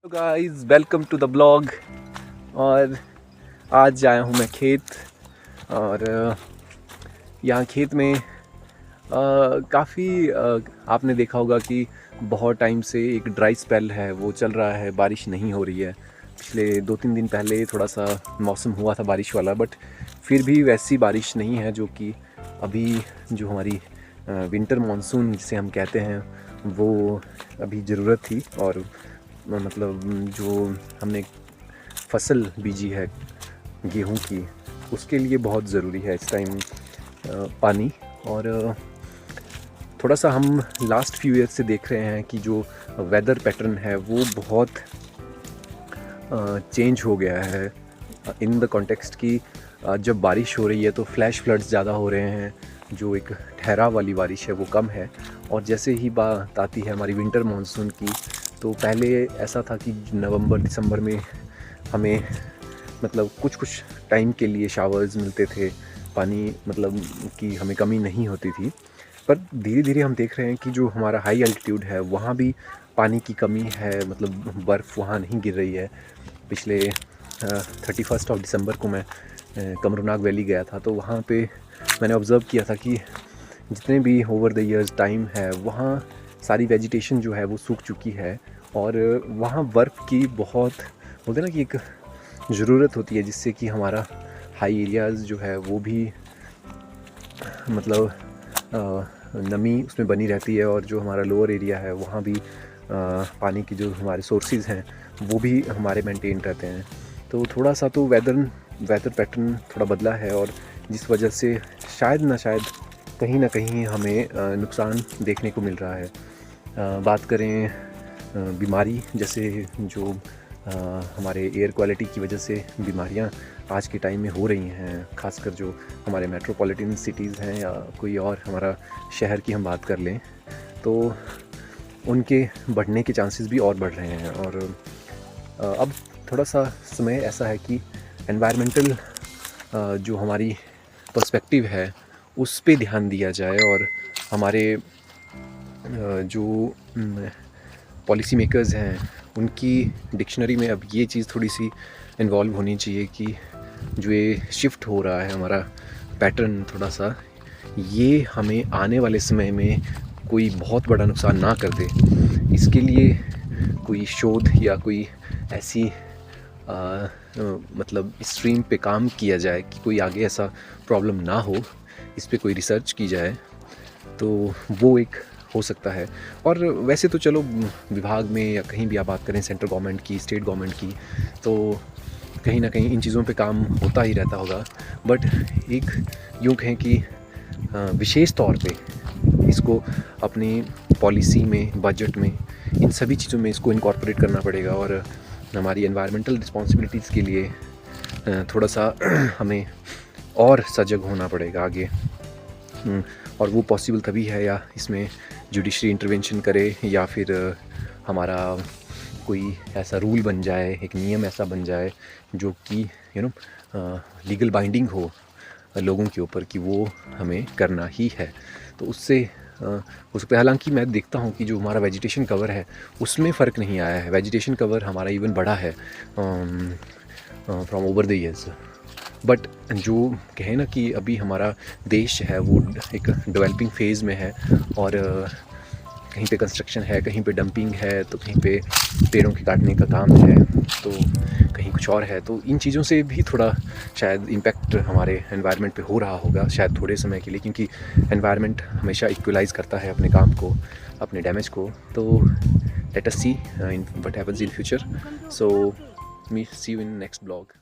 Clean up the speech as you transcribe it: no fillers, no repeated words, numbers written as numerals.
Guys, welcome to the blog. और आज आया हूँ मैं खेत। और यहाँ खेत में काफ़ी आपने देखा होगा कि बहुत टाइम से एक ड्राई स्पेल है वो चल रहा है, बारिश नहीं हो रही है। पिछले 2-3 दिन पहले थोड़ा सा मौसम हुआ था बारिश वाला, बट फिर भी वैसी बारिश नहीं है जो कि अभी जो हमारी विंटर मानसून जिसे हम कहते हैं वो अभी ज़रूरत थी। और मतलब जो हमने फसल बीजी है गेहूं की, उसके लिए बहुत ज़रूरी है इस टाइम पानी। और थोड़ा सा हम लास्ट फ्यू ईयर से देख रहे हैं कि जो वेदर पैटर्न है वो बहुत चेंज हो गया है इन द कॉन्टेक्स्ट कि जब बारिश हो रही है तो फ्लैश फ्लड्स ज़्यादा हो रहे हैं, जो एक ठहराव वाली बारिश है वो कम है। और जैसे ही बात आती है हमारी विंटर मानसून की, तो पहले ऐसा था कि नवंबर दिसंबर में हमें मतलब कुछ टाइम के लिए शावर्स मिलते थे, पानी मतलब की हमें कमी नहीं होती थी। पर धीरे धीरे हम देख रहे हैं कि जो हमारा हाई एल्टीट्यूड है वहाँ भी पानी की कमी है, मतलब बर्फ़ वहाँ नहीं गिर रही है। पिछले 31 दिसंबर को मैं कमरूनाग वैली गया था, तो वहाँ पे मैंने ऑब्ज़र्व किया था कि जितने भी ओवर द ईयर्स टाइम है वहाँ सारी वेजिटेशन जो है वो सूख चुकी है। और वहाँ बर्फ़ की बहुत बोलते हैं ना कि एक ज़रूरत होती है, जिससे कि हमारा हाई एरियाज़ जो है वो भी मतलब नमी उसमें बनी रहती है, और जो हमारा लोअर एरिया है वहाँ भी पानी की जो हमारे सोर्सेज हैं वो भी हमारे मेंटेन रहते हैं। तो थोड़ा सा तो वेदर पैटर्न थोड़ा बदला है, और जिस वजह से शायद कहीं ना कहीं हमें नुकसान देखने को मिल रहा है। बात करें बीमारी, जैसे जो हमारे एयर क्वालिटी की वजह से बीमारियां आज के टाइम में हो रही हैं, खासकर जो हमारे मेट्रोपॉलिटन सिटीज़ हैं या कोई और हमारा शहर की हम बात कर लें, तो उनके बढ़ने के चांसेस भी और बढ़ रहे हैं। और अब थोड़ा सा समय ऐसा है कि एनवायरमेंटल जो हमारी पर्सपेक्टिव है उस पे ध्यान दिया जाए, और हमारे जो पॉलिसी मेकर्स हैं उनकी डिक्शनरी में अब ये चीज़ थोड़ी सी इन्वॉल्व होनी चाहिए कि जो ये शिफ्ट हो रहा है हमारा पैटर्न थोड़ा सा, ये हमें आने वाले समय में कोई बहुत बड़ा नुकसान ना कर दे। इसके लिए कोई शोध या कोई ऐसी मतलब स्ट्रीम पे काम किया जाए कि कोई आगे ऐसा प्रॉब्लम ना हो, इस पे कोई रिसर्च की जाए, तो वो एक हो सकता है। और वैसे तो चलो विभाग में या कहीं भी आप बात करें, सेंट्रल गवर्नमेंट की, स्टेट गवर्नमेंट की, तो कहीं ना कहीं इन चीज़ों पे काम होता ही रहता होगा। बट एक यूँ कहें कि विशेष तौर पे इसको अपनी पॉलिसी में, बजट में, इन सभी चीज़ों में इसको इनकॉर्पोरेट करना पड़ेगा। और हमारी एनवायरमेंटल रिस्पॉन्सिबिलिटीज़ के लिए थोड़ा सा हमें और सजग होना पड़ेगा आगे। और वो पॉसिबल तभी है या इसमें जुडिशरी इंटरवेंशन करे, या फिर हमारा कोई ऐसा रूल बन जाए, एक नियम ऐसा बन जाए जो कि लीगल बाइंडिंग हो लोगों के ऊपर कि वो हमें करना ही है। तो उससे हो सकता है, हालांकि मैं देखता हूँ कि जो हमारा वेजिटेशन कवर है उसमें फ़र्क नहीं आया है। वेजिटेशन कवर हमारा इवन बढ़ा है from over the years. But जो कहें ना कि अभी हमारा देश है वो एक डेवलपिंग फेज़ में है, और कहीं पे कंस्ट्रक्शन है, कहीं पे डंपिंग है, तो कहीं पे पेड़ों के काटने का काम है, तो कहीं कुछ और है। तो इन चीज़ों से भी थोड़ा शायद इम्पैक्ट हमारे एनवायरनमेंट पे हो रहा होगा, शायद थोड़े समय के लिए, क्योंकि एनवायरनमेंट हमेशा इक्वलाइज़ करता है अपने काम को, अपने डैमेज को। तो let us see what happens in future. So me see you in next blog.